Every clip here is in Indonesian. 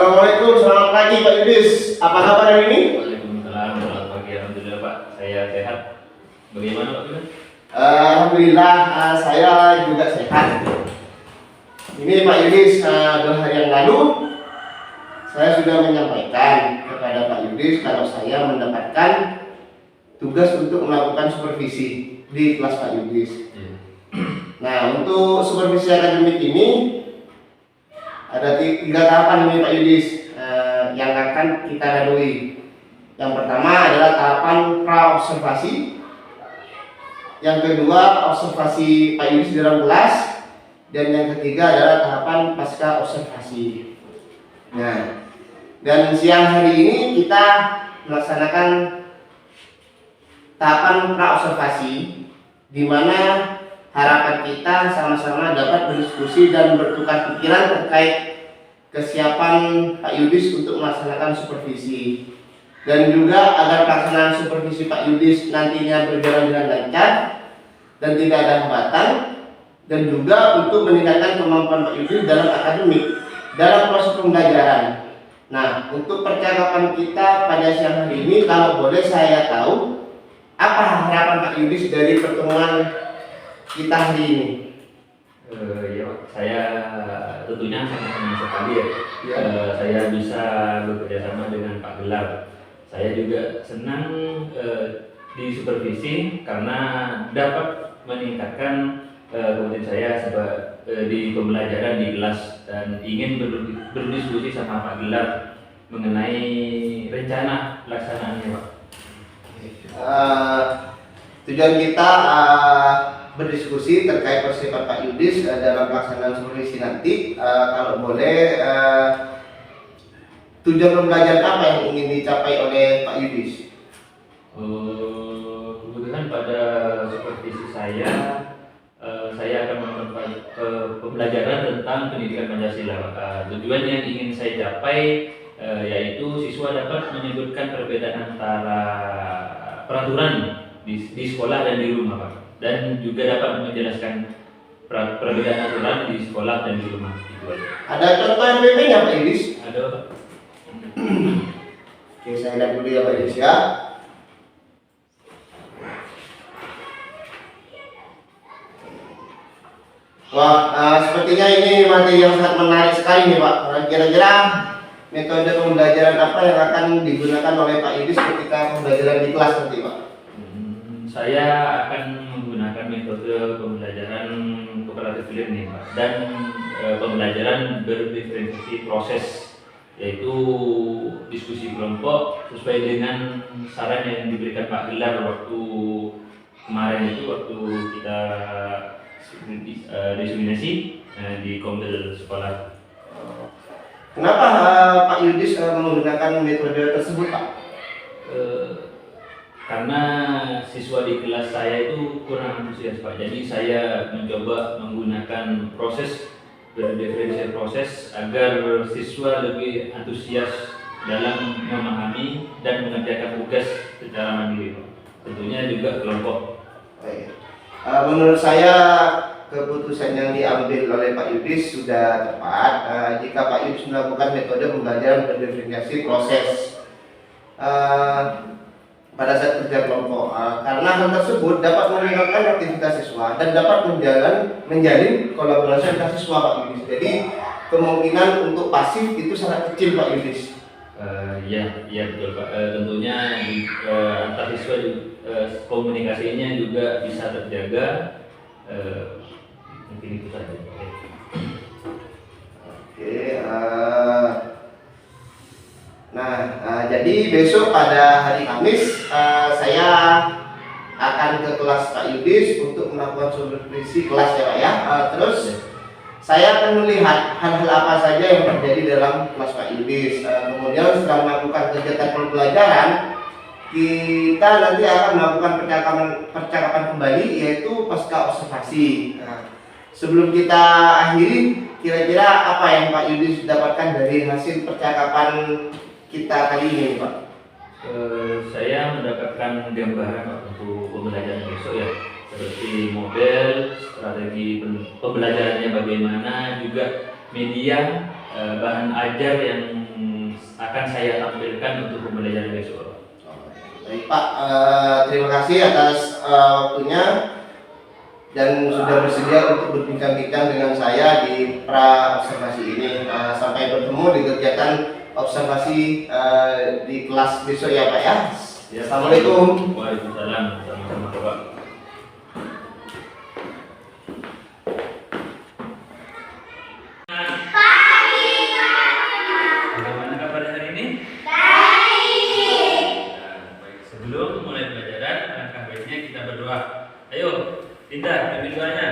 Assalamualaikum, selamat pagi Pak Yudis. Apa kabar hari ini? Waalaikumsalam, selamat pagi. Alhamdulillah Pak, saya sehat. Bagaimana Pak Yudis? Alhamdulillah, saya juga sehat. Ini Pak Yudis, 2 hari yang lalu saya sudah menyampaikan kepada Pak Yudis kalau saya mendapatkan tugas untuk melakukan supervisi di kelas Pak Yudis. Nah, untuk supervisi akademik ini ada 3 tahapan ini Pak Yudis yang akan kita lalui. Yang pertama adalah tahapan pra-observasi. Yang kedua, observasi Pak Yudis di dalam kelas. Dan yang ketiga adalah tahapan pasca observasi. Nah, dan siang hari ini kita melaksanakan tahapan pra-observasi, di mana harapan kita sama-sama dapat berdiskusi dan bertukar pikiran terkait kesiapan Pak Yudis untuk melaksanakan supervisi, dan juga agar pelaksanaan supervisi Pak Yudis nantinya berjalan dengan lancar dan tidak ada hambatan, dan juga untuk meningkatkan kemampuan Pak Yudis dalam akademik dalam proses pembelajaran. Nah, untuk percakapan kita pada siang hari ini, kalau boleh saya tahu apa harapan Pak Yudis dari pertemuan kita hari ini? Ya Pak, saya tentunya sangat senang sekali ya. Saya bisa bekerja sama dengan Pak Gelar. Saya juga senang di supervisi karena dapat meningkatkan kompetensi saya di pembelajaran di kelas, dan ingin berdiskusi sama Pak Gelar mengenai rencana pelaksanaannya Pak. Tujuan kita berdiskusi terkait persiapan Pak Yudis dalam pelaksanaan supervisi nanti. Kalau boleh, tujuan pembelajaran apa yang ingin dicapai oleh Pak Yudis? Kemudian pada supervisi saya akan melakukan pembelajaran tentang pendidikan Pancasila. Tujuan yang ingin saya capai yaitu siswa dapat menyebutkan perbedaan antara peraturan di sekolah dan di rumah Pak, dan juga dapat menjelaskan perbedaan aturan di sekolah dan di rumah. Itu aja. Ada contoh MPP-nya Pak Yudis? Ada Pak. Oke, saya lihat dulu ya Pak Yudis ya. Wah, sepertinya ini materi yang sangat menarik sekali nih Pak. Kira-kira metode pembelajaran apa yang akan digunakan oleh Pak Yudis ketika pembelajaran di kelas nanti Pak? Saya akan menggunakan metode pembelajaran cooperative learning Pak, dan pembelajaran berdiferensiasi proses, yaitu diskusi kelompok sesuai dengan saran yang diberikan Pak Gelar waktu kemarin itu, waktu kita diseminasi di Komdel sekolah. Kenapa Pak Yudis menggunakan metode tersebut Pak? Karena siswa di kelas saya itu kurang antusias Pak, jadi saya mencoba menggunakan proses berdiferensiasi proses agar siswa lebih antusias dalam memahami dan mengerjakan tugas secara mandiri Pak. Tentunya juga kelompok. Menurut saya keputusan yang diambil oleh Pak Yudis sudah tepat jika Pak Yudis melakukan metode pembelajaran berdiferensiasi proses pada saat kerja kelompok, karena hal tersebut dapat meningkatkan aktivitas siswa dan dapat menjalin kolaborasi antar siswa Pak Yudis. Jadi kemungkinan untuk pasif itu sangat kecil Pak Yudis. Iya betul Pak. Tentunya antar siswa komunikasinya juga bisa terjaga. Mungkin itu saja. Oke. Jadi besok pada hari Kamis saya akan ke kelas Pak Yudis untuk melakukan supervisi kelas ya Pak ya. Terus saya akan melihat hal-hal apa saja yang terjadi dalam kelas Pak Yudis. Kemudian setelah melakukan kegiatan pembelajaran, kita nanti akan melakukan percakapan kembali, yaitu pasca observasi. Sebelum kita akhiri, kira-kira apa yang Pak Yudis dapatkan dari hasil percakapan kita kali ini Pak? Saya mendapatkan gambaran Pak untuk pembelajaran besok ya, seperti model, strategi pembelajarannya bagaimana, juga media, bahan ajar yang akan saya tampilkan untuk pembelajaran besok. Baik Pak, terima kasih atas waktunya dan sudah bersedia untuk berbincang-bincang dengan saya di pra observasi ini. Sampai bertemu di kegiatan observasi di kelas besok ya Pak ya. Assalamualaikum. Waalaikumsalam. Sama-sama Pak. Bagaimana kabar hari ini? Baik. Sebelum mulai pelajaran, alangkah baiknya kita berdoa. Ayo, Dinda, ambil doanya.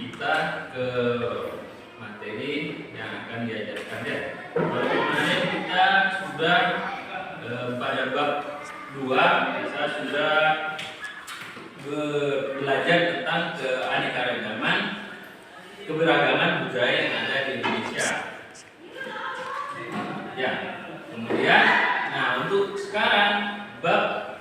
Kita ke materi yang akan diajarkan ya. Kemarin kita sudah pada bab 2 kita sudah belajar tentang keanekaragaman keberagaman budaya yang ada di Indonesia. Ya, kemudian, nah untuk sekarang bab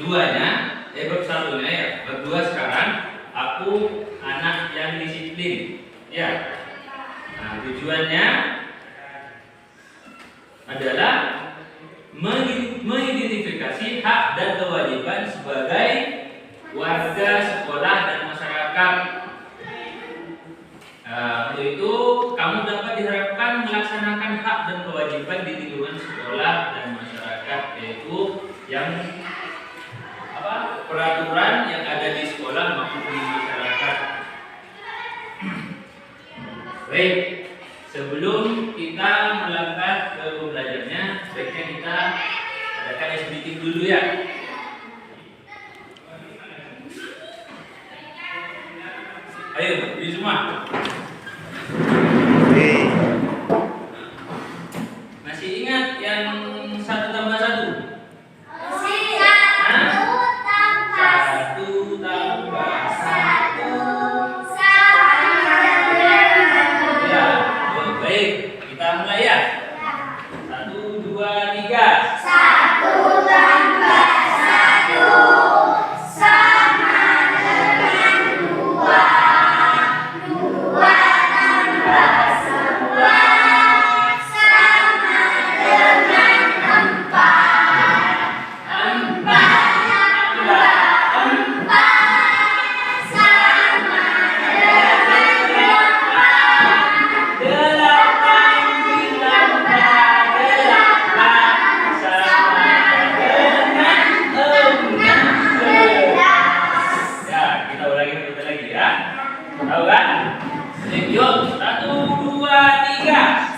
2-nya, bab 1-nya ya, bab 2 sekarang aku anak yang disiplin. Ya. Nah, tujuannya adalah mengidentifikasi hak dan kewajiban sebagai warga sekolah dan masyarakat. Untuk itu kamu dapat diharapkan melaksanakan hak dan kewajiban di lingkungan sekolah dan masyarakat, yaitu yang peraturan yang ada di sekolah maupun di masyarakat. Baik, sebelum kita melangkah ke pembelajarannya, sebaiknya kita adakan meeting dulu ya. Ayo, di semua. Masih ingat yang 1 tambah 1? Terus 1, 2, 3.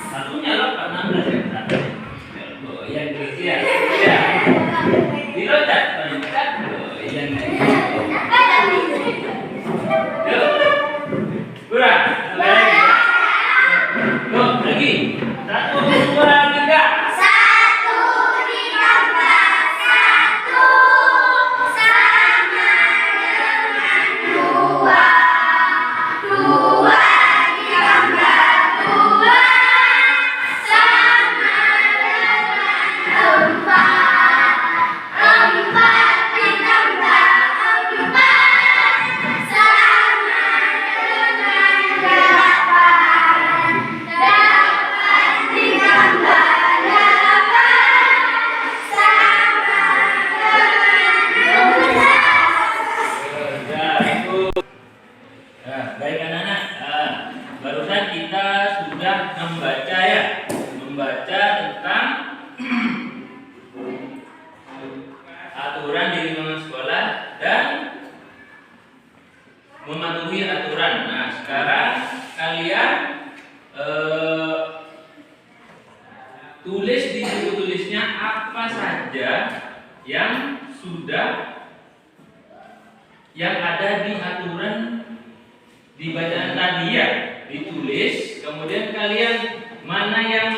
Satunya 16 ya. Goyang terus ya. Ya. Diloncat, loncat, goyang. Yuk. Kurang. Yuk, lagi. 1, 2, 3. Nah, baik anak-anak, barusan kita sudah membaca ya, membaca tentang aturan di lingkungan sekolah dan mematuhi aturan. Nah, sekarang kalian tulis di buku tulisnya apa saja yang ada di aturan di bacaan tadi ya, ditulis. Kemudian kalian mana yang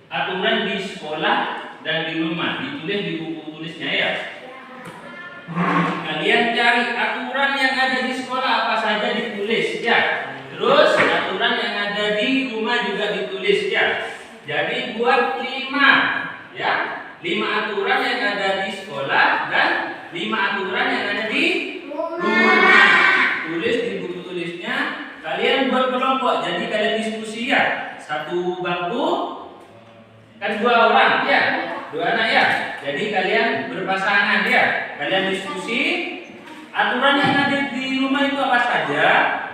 aturan di sekolah dan di rumah ditulis di buku tulisnya ya. Kalian cari aturan yang ada di sekolah apa saja ditulis ya. Terus aturan yang ada di rumah juga ditulis ya. Jadi buat 5 ya, 5 aturan yang ada di sekolah dan 5 aturan yang ada di rumah. Tulis di buku tulisnya. Kalian buat kelompok. Jadi kalian diskusi ya. Satu bangku kan 2 orang ya, 2 anak ya. Jadi kalian berpasangan ya. Kalian diskusi aturan yang ada di rumah itu apa saja.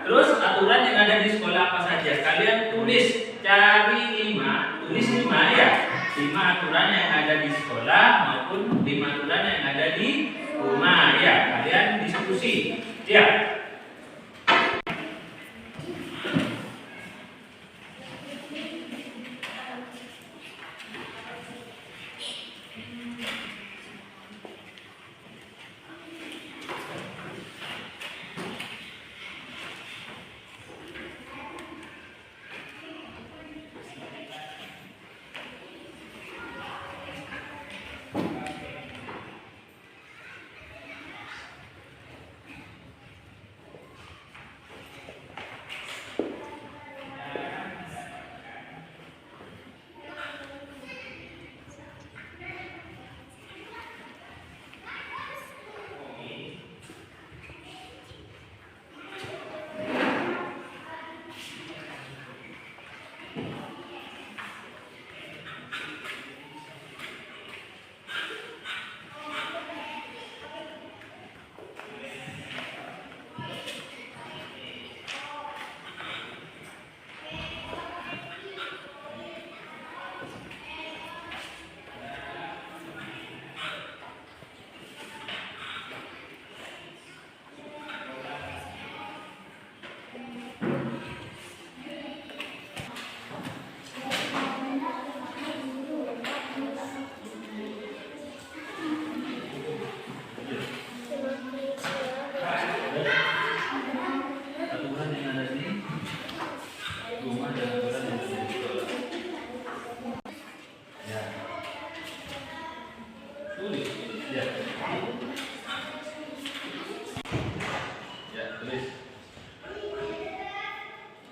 Terus aturan yang ada di sekolah apa saja. Kalian tulis, cari 5, tulis 5 ya. 5 aturan yang ada di sekolah maupun 5 aturan yang ada di rumah ya. Kalian diskusi ya.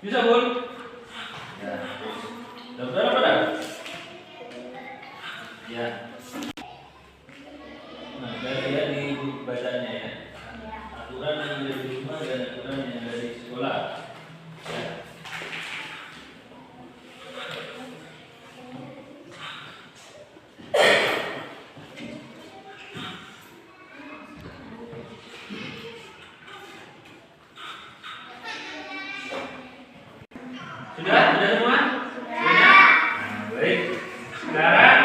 Bisa Bun? Ya. Udah apa dah? Ya. Nah, lihat ibadahnya ya. Aturan yang ada di rumah dan aturan yang ada di sekolah. Ya. Sudah semua? Sudah. Nah, baik. Sekarang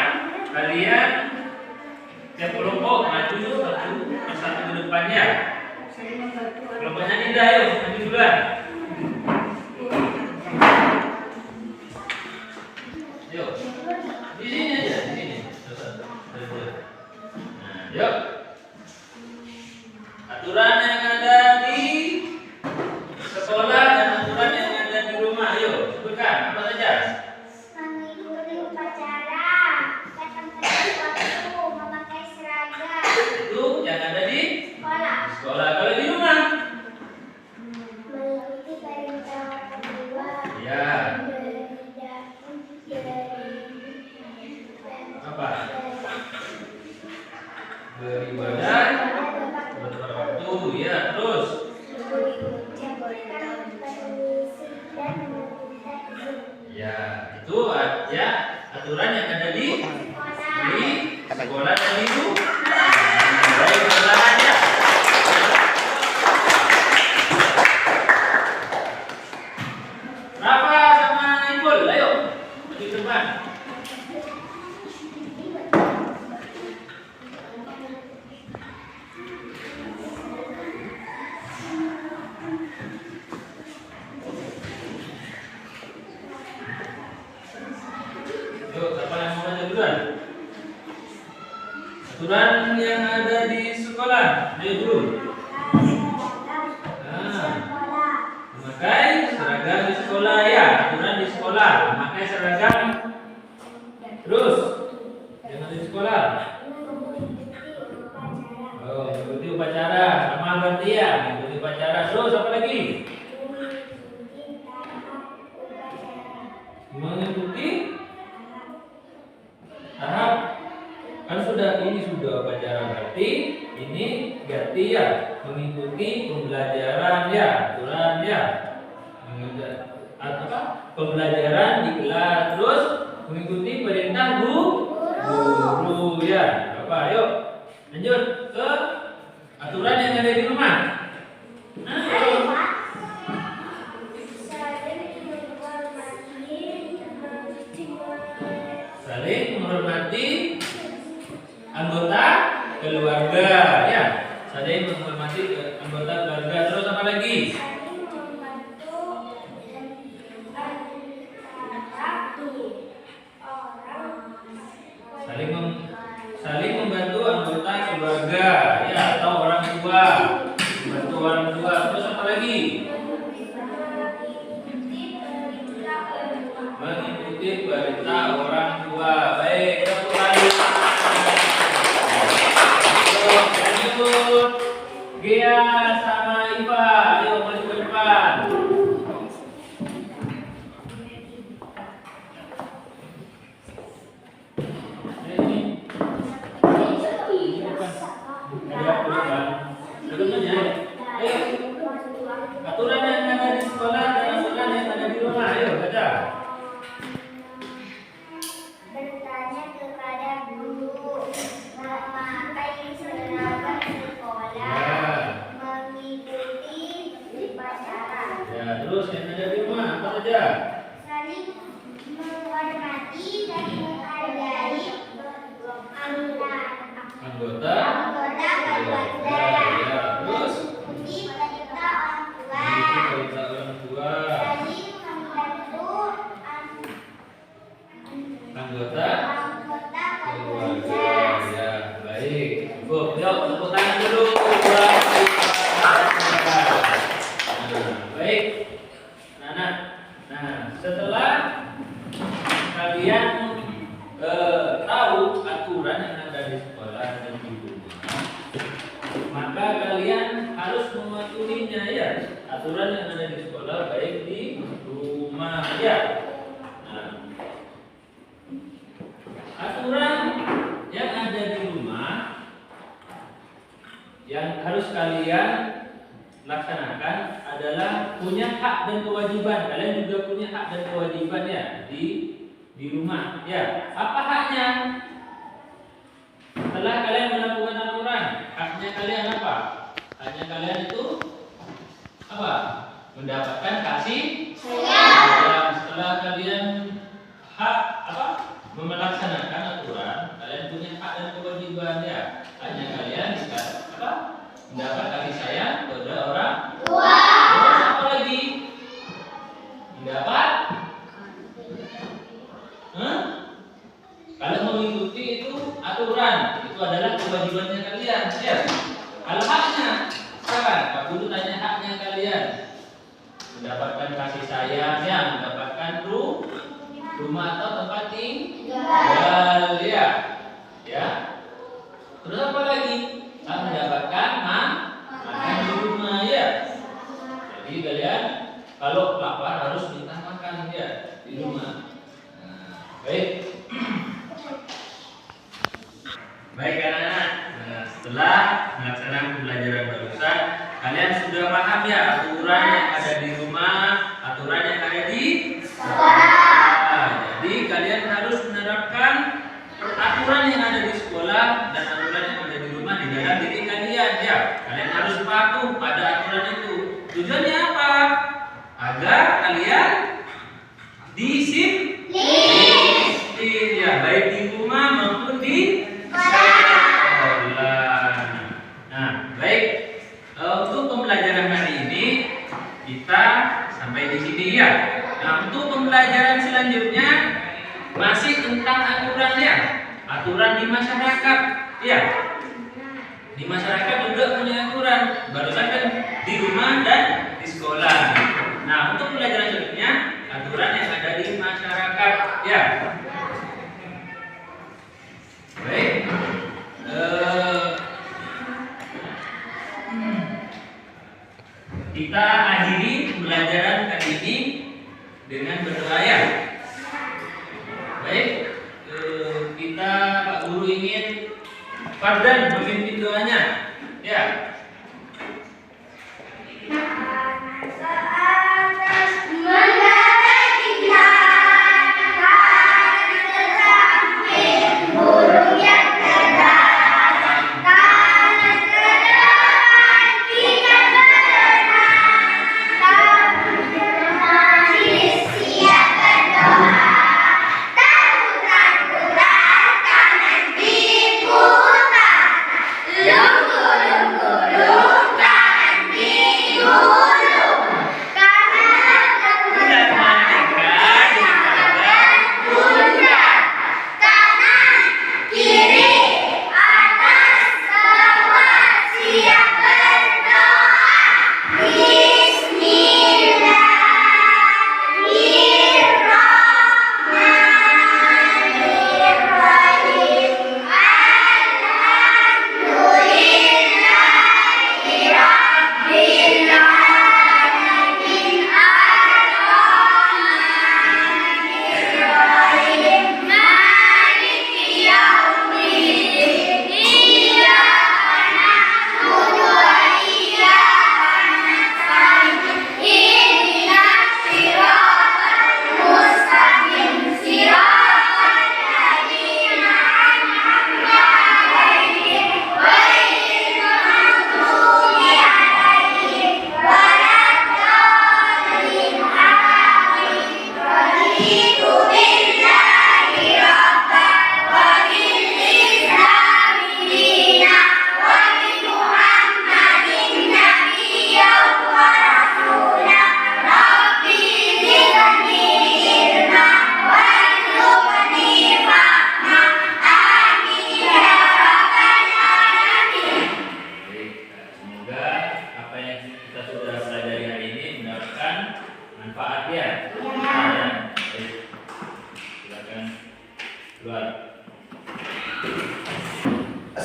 kalian tiap kelompok maju satu persatu ke depannya. Kelompoknya Ninda, ayo maju duluan. Ayo. Di sini aja, di sini. Nah, yuk. Aturan yang ada di sekolah dan aturan yang ada di rumah, ayo sebutkan apa saja. Mengikuti upacara, datang tepat waktu, memakai seragam. Itu yang ada di Sekolah. sekolah. Kalau di rumah, Mengikuti perintah orang tua. ya apa? Beribadah tepat waktu, ya terus. Ya itu ya aturan yang ada di sekolah dan di rumah. Baik, perlahan ya. Rafa sama Ipul, ayo maju ke depan. Yuk, siapa yang mau maju duluan? Aturan yang ada di sekolah, ayo dulu. Memakai seragam di sekolah ya, aturan di sekolah, memakai seragam. Terus, yang ada di sekolah. Oh, mengikuti upacara, sama berarti ya, mengikuti upacara. Terus apa lagi? Mengikuti tahap. Kan ini sudah upacara berarti ini ganti ya, mengikuti pembelajaran ya, aturan ya. Pembelajaran di kelas, terus mengikuti perintah guru ya. Apa? Ayo lanjut ke aturan yang ada di rumah. Saling menghormati anggota keluarga ya. Saling menghormati anggota keluarga. Terus apa lagi? Saling membantu anggota keluarga ya, atau orang tua. Membantu orang tua. Terus apa lagi? Mengikuti perintah orang tua. Baik, tepuk tangan. Lanjut. Gia sama Iva, ayo maju ke depan. Aturan yang ada di sekolah dan aturan yang ada di rumah, ayo baca. Bertanya kepada guru, memakai seragam sekolah, mengikuti upacara. Ya, terus yang ada di rumah apa saja? Saling menghormati dan menghargai Anggota keluarga. ya, terus Mengikuti perintah orang tua. mengikuti perintah orang tua. Saling membantu Anggota anggota keluarga. keluarga. Ya, baik. Cukup. Yuk, tepuk tangan dulu buat Iva. Nah, baik. Anak-anak. Nah, setelah kalian tahu aturan yang ada di sekolah dan di rumah, maka kalian harus mematuhinya ya. Aturan yang ada di sekolah baik di rumah ya. Nah, aturan yang ada di rumah yang harus kalian laksanakan adalah punya hak dan kewajiban. Kalian juga punya hak dan kewajiban ya di rumah. Ya, apa haknya? Setelah kalian melakukan aturan, haknya kalian apa? Haknya kalian itu apa? Mendapatkan kasih sayang. Setelah kalian hak apa? Melaksanakan aturan, kalian punya hak dan kewajiban ya. Haknya kalian apa? Mendapat kasih sayang kepada orang tua. Terus apa lagi? Mendapat kalau mengikuti itu aturan, itu adalah kewajibannya kalian ya. Kalau haknya, silakan Pak Guru tanya haknya kalian. Mendapatkan kasih sayang ya, mendapatkan rumah atau tempat tinggal ya. Ya. Terus apa lagi? Mendapatkan makan di rumah ya. Jadi kalian kalau lapar harus minta makan ya di rumah. Baik. Baik anak-anak. Setelah melaksanakan pembelajaran barusan, kalian sudah paham ya aturan yang ada di rumah, aturan yang ada di sekolah. Jadi kalian harus menerapkan peraturan yang ada di sekolah dan aturan yang ada di rumah di dalam diri kalian ya. Kalian harus patuh pada aturan itu. Tujuannya apa? Agar kalian disiplin ya, baik di rumah maupun di sekolah. Nah, baik. Untuk pembelajaran hari ini kita sampai di sini ya. Nah, untuk pembelajaran selanjutnya masih tentang aturannya, aturan di masyarakat ya. Di masyarakat juga punya aturan, barusan kan di rumah dan di sekolah. Nah, untuk pembelajaran selanjutnya aturan yang ada di masyarakat ya. Baik. Kita akhiri pembelajaran kali ini dengan berdoa ya. Baik, kita Pak Guru ingin Fardan memimpin doanya. Ya.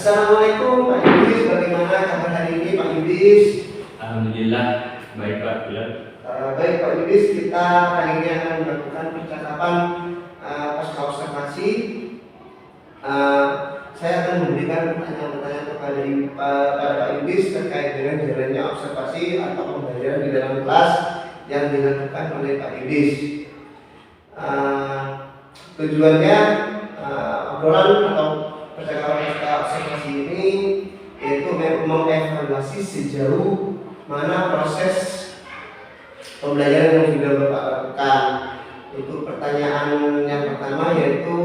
Assalamualaikum Pak Yudis, bagaimana kabar hari ini Pak Yudis? Alhamdulillah baik Pak Bilal. Baik Pak Yudis, kita hari ini akan melakukan percakapan pasca observasi. Saya akan memberikan pertanyaan-pertanyaan kepada pada Pak Yudis terkait dengan jalannya observasi atau pembelajaran di dalam kelas yang dilakukan oleh Pak Yudis. Tujuannya obrolan atau percakapan kita observasi ini yaitu mengevaluasi sejauh mana proses pembelajaran yang sudah Bapak lakukan. Untuk pertanyaan yang pertama yaitu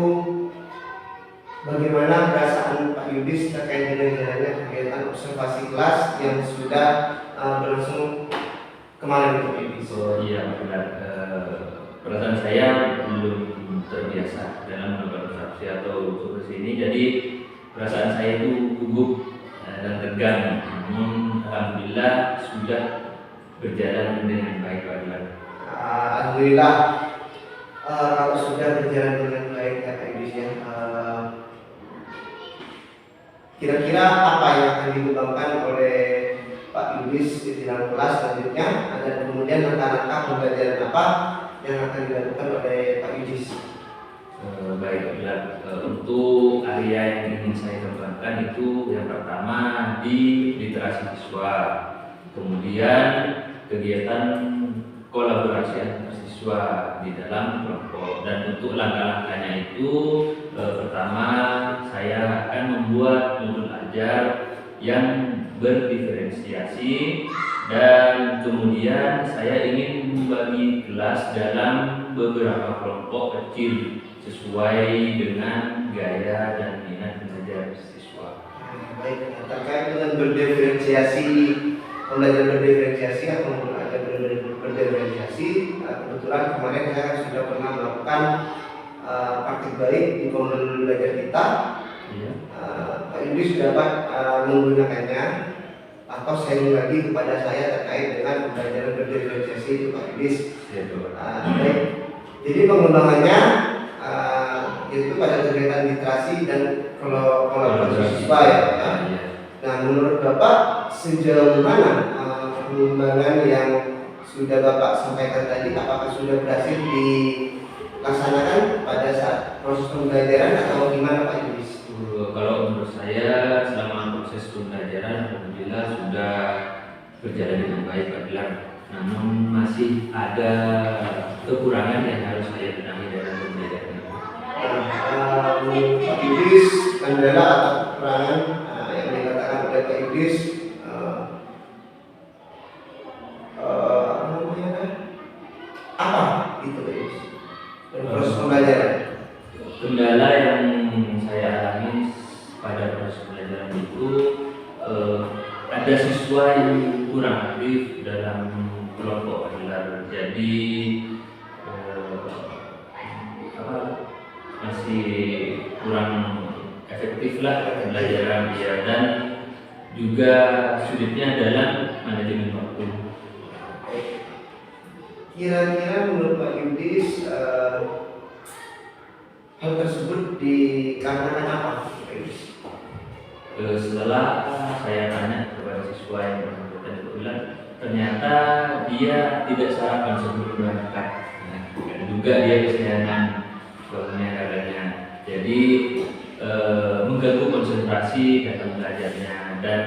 bagaimana perasaan Pak Yudis terkait dengan jalannya kegiatan observasi kelas yang sudah berlangsung kemarin Pak Yudis? Oh iya, benar. Perasaan saya belum terbiasa dalam melakukan observasi atau observasi ini, jadi perasaan saya itu gugup dan tegang. Namun alhamdulillah sudah berjalan dengan baik Pak Dilan. Alhamdulillah kalau sudah berjalan dengan baik ya Pak Yudis ya. Kira-kira apa yang akan dikembangkan oleh Pak Yudis di dalam kelas selanjutnya, dan kemudian langkah-langkah pembelajaran apa yang akan dilakukan oleh Pak Yudis? Baik Pak Dilan, untuk area yang ingin saya kembangkan itu yang pertama di literasi siswa, kemudian kegiatan kolaborasi antar siswa di dalam kelompok, dan untuk langkah-langkahnya itu pertama saya akan membuat modul ajar yang berdiferensiasi, dan kemudian saya ingin membagi kelas dalam beberapa kelompok kecil sesuai dengan gaya dan minat belajar siswa. Baik, terkait dengan berdiferensiasi, pembelajaran berdiferensiasi atau ada berdiferensiasi, kebetulan kemarin saya sudah pernah melakukan praktik baik di momen belajar kita. Iya. Pak Yudis dapat menggunakannya atau sharing lagi kepada saya terkait dengan pembelajaran berdiferensiasi itu Pak Yudis. Baik. Jadi pengembangannya itu pada kegiatan literasi dan kolaborasi siswa ya. Nah, menurut Bapak sejauh mana pengembangan yang sudah Bapak sampaikan tadi, apakah sudah berhasil dilaksanakan pada saat proses pembelajaran atau gimana Pak Yudis? Kalau menurut saya selama proses pembelajaran alhamdulillah sudah berjalan dengan baik Pak Dilan. Namun masih ada kekurangan yang harus saya benahi dalam pembelajaran. Pak Yudis, kendala atau kekurangan yang dikatakan oleh Pak Yudis apa itu Pak Yudis? Proses pembelajaran. Kendala yang saya alami pada proses pembelajaran itu ada siswa yang kurang aktif dalam kelompok Pak Dilan. Jadi masih kurang efektif lah pembelajaran dia, dan juga sulitnya dalam manajemen waktu. Kira-kira menurut Pak Yudis hal tersebut dikarenakan apa? Setelah saya tanya kepada siswa yang bersangkutan itu bilang ternyata dia tidak sarapan sebelum berangkat, dan juga dia kesiangan bangunnya katanya. Jadi mengganggu konsentrasi dalam belajarnya, dan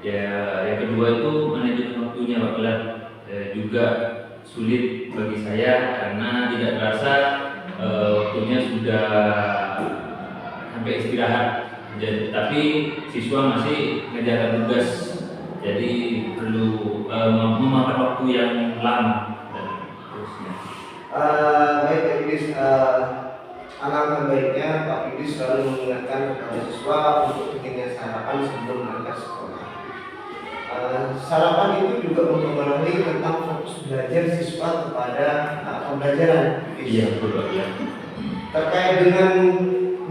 ya yang kedua itu manajemen waktunya Pak Dilan juga sulit bagi saya karena tidak terasa waktunya sudah sampai istirahat. Jadi, tapi siswa masih mengerjakan tugas, jadi perlu memakan waktu yang lama dan terusnya. Baik Pak Yudis, alangkah baiknya Pak Yudis selalu mengingatkan kepada siswa untuk pentingnya sarapan sebelum berangkat sekolah. Sarapan itu juga mempengaruhi tentang fokus belajar siswa kepada pembelajaran. Iya betul Pak. Terkait dengan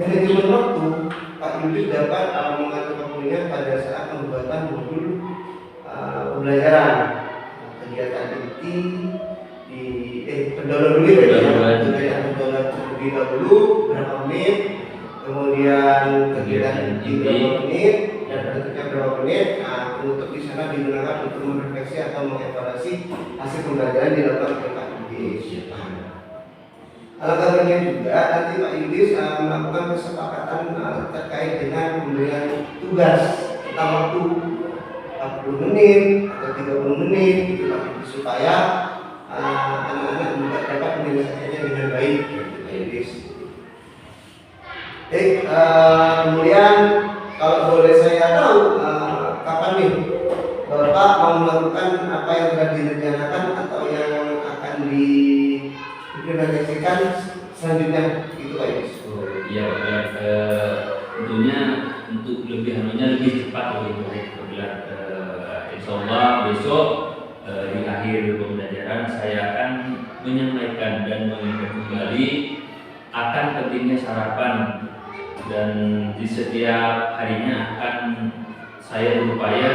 manajemen waktu, Pak Yudis dapat mengatur waktunya pada saat pembuatan modul pembelajaran. Kegiatan inti pendahuluan dulu ya, kegiatan pendahuluan terlebih dahulu berapa menit, kemudian kegiatan inti berapa menit, dan berikutnya berapa menit. Nah, untuk di sana digunakan untuk merefleksi atau mengevaluasi hasil pembelajaran dilakukan oleh Pak Yudis. Alangkah baiknya juga nanti Pak Yudis melakukan kesepakatan terkait dengan pemberian tugas tentang waktu 40 menit atau 30 menit gitu, supaya anak-anak juga dapat menyelesaikannya dengan baik gitu, Pak Yudis. Kemudian kalau boleh saya tahu kapan nih Bapak mau melakukan apa yang telah direncanakan atau yang akan diimplementasikan selanjutnya itu Pak Yudis? Oh iya Pak, tentunya untuk lebih cepat lebih baik apabila insya Allah besok di akhir pembelajaran saya akan menyampaikan dan mengingatkan kembali akan pentingnya sarapan, dan di setiap harinya akan saya berupaya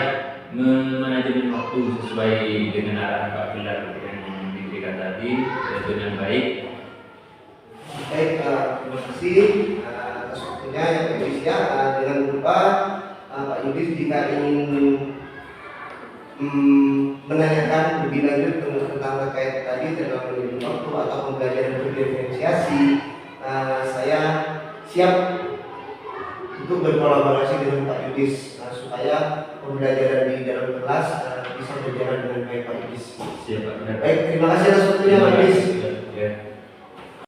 memanajemen waktu sesuai dengan arahan Pak Bilar yang diberikan tadi dengan baik. Baik, terima kasih atas waktunya yang Yudis ya. Jangan lupa Pak Yudis jika ingin menanyakan lebih lanjut tentang terkait tadi tentang manajemen waktu atau pembelajaran berdiferensiasi, saya siap untuk berkolaborasi dengan Pak Yudis supaya pembelajaran di dalam kelas bisa berjalan dengan baik Pak Yudis. Siap Pak. Baik, terima kasih atas waktunya Pak Yudis.